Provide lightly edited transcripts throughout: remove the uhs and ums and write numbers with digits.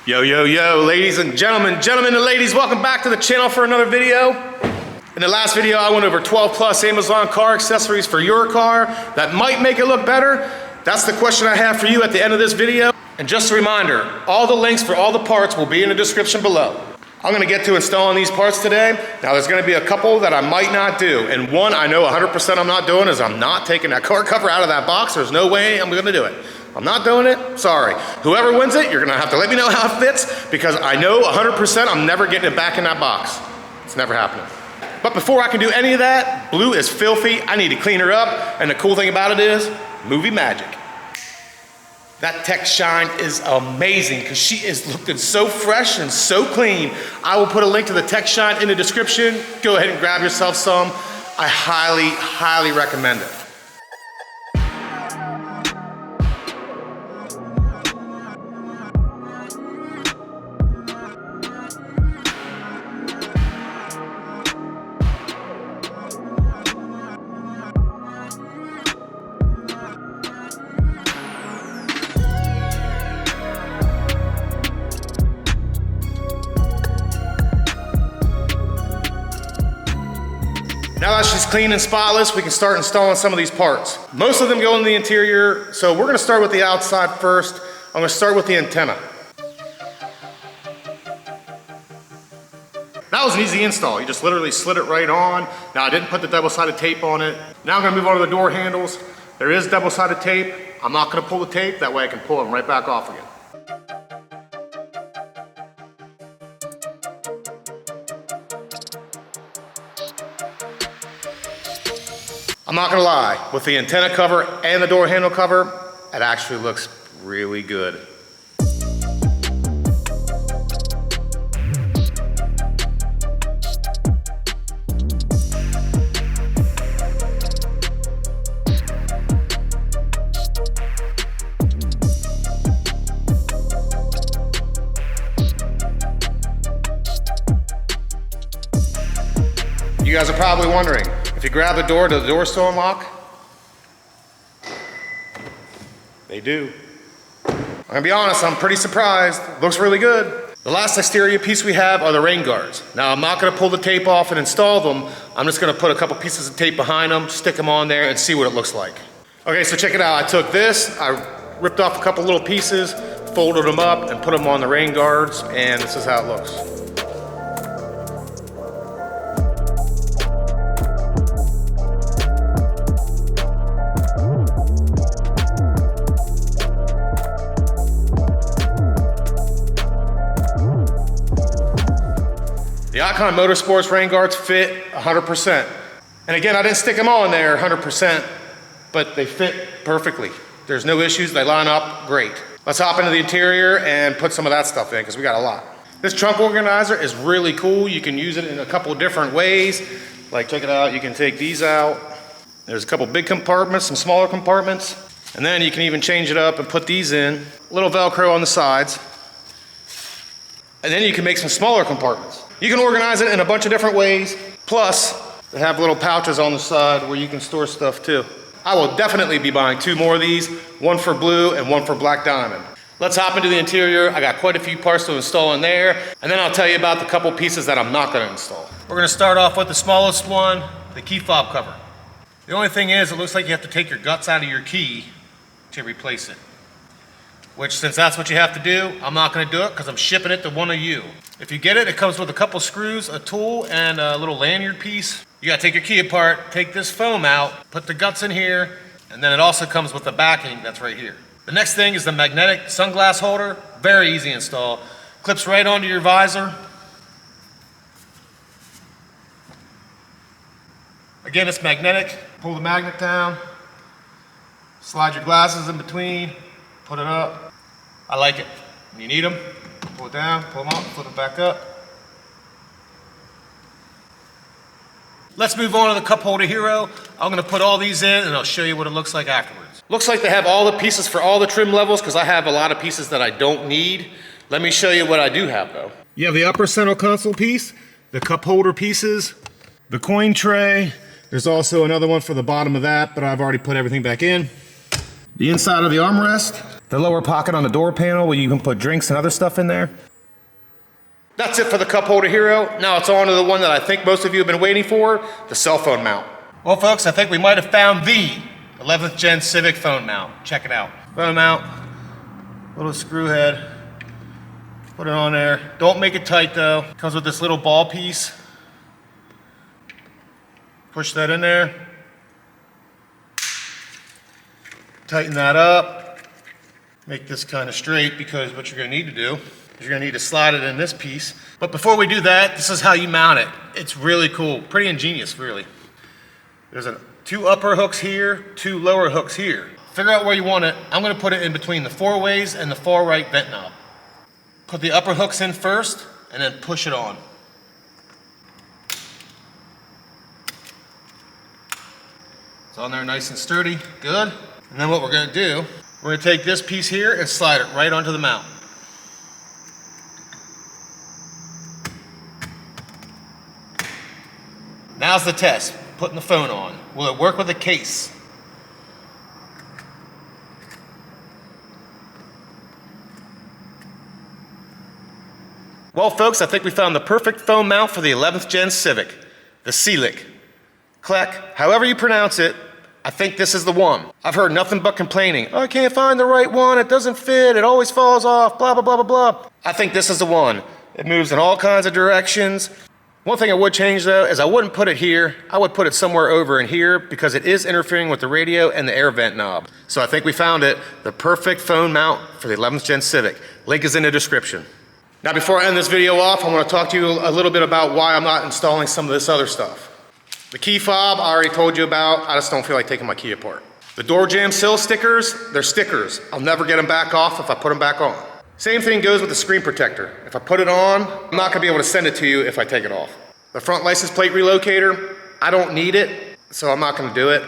Yo, yo, yo, ladies and gentlemen and ladies, welcome back to the channel for another video. In the last video, I went over 12 plus Amazon car accessories for your car that might make it look better. That's the question I have for you at the end of this video. And just a reminder, all the links for all the parts will be in the description below. I'm gonna get to installing these parts today. Now there's gonna be a couple that I might not do. And one I know 100% I'm not doing is I'm not taking that car cover out of that box. There's no way I'm gonna do it. I'm not doing it, sorry. Whoever wins it, you're gonna have to let me know how it fits because I know 100% I'm never getting it back in that box. It's never happening. But before I can do any of that, Blue is filthy. I need to clean her up. And the cool thing about it is, movie magic. That tech shine is amazing because she is looking so fresh and so clean. I will put a link to the tech shine in the description. Go ahead and grab yourself some. I highly, highly recommend it. Now that she's clean and spotless, we can start installing some of these parts. Most of them go in the interior, so we're gonna start with the outside first. I'm gonna start with the antenna. That was an easy install. You just literally slid it right on. Now I didn't put the double-sided tape on it. Now I'm gonna move on to the door handles. There is double-sided tape. I'm not gonna pull the tape, that way I can pull them right back off again. I'm not gonna lie, with the antenna cover and the door handle cover, it actually looks really good. You guys are probably wondering, if you grab the door, does the door still unlock? They do. I'm gonna be honest, I'm pretty surprised. Looks really good. The last exterior piece we have are the rain guards. Now I'm not gonna pull the tape off and install them. I'm just gonna put a couple pieces of tape behind them, stick them on there and see what it looks like. Okay, so check it out. I took this, I ripped off a couple little pieces, folded them up and put them on the rain guards, and this is how it looks. The Icon Motorsports rain guards fit 100%. And again, I didn't stick them on there 100%, but they fit perfectly. There's no issues, they line up great. Let's hop into the interior and put some of that stuff in because we got a lot. This trunk organizer is really cool. You can use it in a couple different ways. Like check it out, you can take these out. There's a couple big compartments, some smaller compartments. And then you can even change it up and put these in. Little Velcro on the sides. And then you can make some smaller compartments. You can organize it in a bunch of different ways. Plus, they have little pouches on the side where you can store stuff too. I will definitely be buying 2 more of these, one for Blue and one for Black Diamond. Let's hop into the interior. I got quite a few parts to install in there, and then I'll tell you about the couple pieces that I'm not gonna install. We're gonna start off with the smallest one, the key fob cover. The only thing is, it looks like you have to take your guts out of your key to replace it. Which, since that's what you have to do, I'm not gonna do it because I'm shipping it to one of you. If you get it, it comes with a couple screws, a tool, and a little lanyard piece. You gotta take your key apart, take this foam out, put the guts in here, and then it also comes with the backing that's right here. The next thing is the magnetic sunglass holder. Very easy install. Clips right onto your visor. Again, it's magnetic. Pull the magnet down, slide your glasses in between, put it up. I like it. When you need them, pull it down, pull them up, flip it back up. Let's move on to the cup holder hero. I'm gonna put all these in and I'll show you what it looks like afterwards. Looks like they have all the pieces for all the trim levels because I have a lot of pieces that I don't need. Let me show you what I do have though. You have the upper center console piece, the cup holder pieces, the coin tray. There's also another one for the bottom of that, but I've already put everything back in. The inside of the armrest, The lower pocket on the door panel where you can put drinks and other stuff in there. That's it for the cup holder hero. Now it's on to the one that I think most of you have been waiting for, the cell phone mount. Well folks, I think we might have found the 11th gen Civic phone mount. Check it out. Phone mount, little screw head. Put it on there. Don't make it tight though. Comes with this little ball piece. Push that in there. Tighten that up. Make this kind of straight, because what you're going to need to do is you're going to need to slide it in this piece. But before we do that, this is how you mount it. It's really cool. Pretty ingenious, really. There's two upper hooks here, two lower hooks here. Figure out where you want it. I'm going to put it in between the four ways and the far right vent knob. Put the upper hooks in first and then push it on. It's on there nice and sturdy, good. And then what we're going to do, we're going to take this piece here and slide it right onto the mount. Now's the test, putting the phone on. Will it work with the case? Well folks, I think we found the perfect phone mount for the 11th gen Civic, the Civic. Kleck, however you pronounce it, I think this is the one. I've heard nothing but complaining. Oh, I can't find the right one, it doesn't fit, it always falls off, blah, blah, blah, blah, blah. I think this is the one. It moves in all kinds of directions. One thing I would change though is I wouldn't put it here, I would put it somewhere over in here because it is interfering with the radio and the air vent knob. So I think we found it, the perfect phone mount for the 11th gen Civic. Link is in the description. Now before I end this video off, I want to talk to you a little bit about why I'm not installing some of this other stuff. The key fob, I already told you about. I just don't feel like taking my key apart. The door jamb sill stickers, they're stickers. I'll never get them back off if I put them back on. Same thing goes with the screen protector. If I put it on, I'm not gonna be able to send it to you if I take it off. The front license plate relocator, I don't need it, so I'm not gonna do it.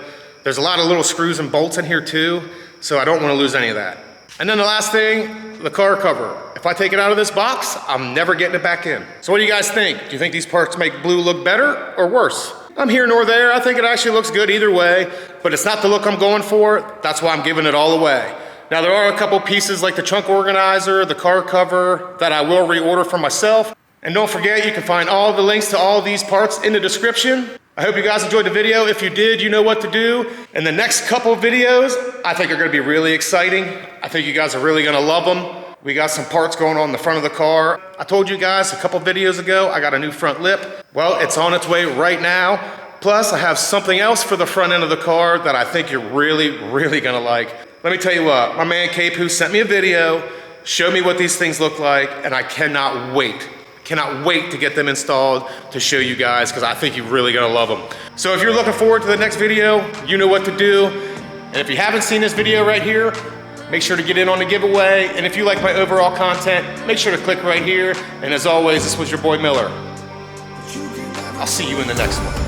There's a lot of little screws and bolts in here too, so I don't wanna lose any of that. And then the last thing, the car cover. If I take it out of this box, I'm never getting it back in. So what do you guys think? Do you think these parts make blue look better or worse? I'm here nor there. I think it actually looks good either way, but it's not the look I'm going for. That's why I'm giving it all away. Now there are a couple pieces like the trunk organizer, the car cover that I will reorder for myself. And don't forget, you can find all the links to all of these parts in the description. I hope you guys enjoyed the video. If you did, you know what to do. And the next couple of videos, I think are gonna be really exciting. I think you guys are really gonna love them. We got some parts going on the front of the car. I told you guys a couple videos ago, I got a new front lip. Well, it's on its way right now. Plus, I have something else for the front end of the car that I think you're really, really gonna like. Let me tell you what, my man Cape, who sent me a video, showed me what these things look like, and I cannot wait to get them installed to show you guys, because I think you're really gonna love them. So if you're looking forward to the next video, you know what to do. And if you haven't seen this video right here, make sure to get in on the giveaway. And if you like my overall content, make sure to click right here. And as always, this was your boy Miller. I'll see you in the next one.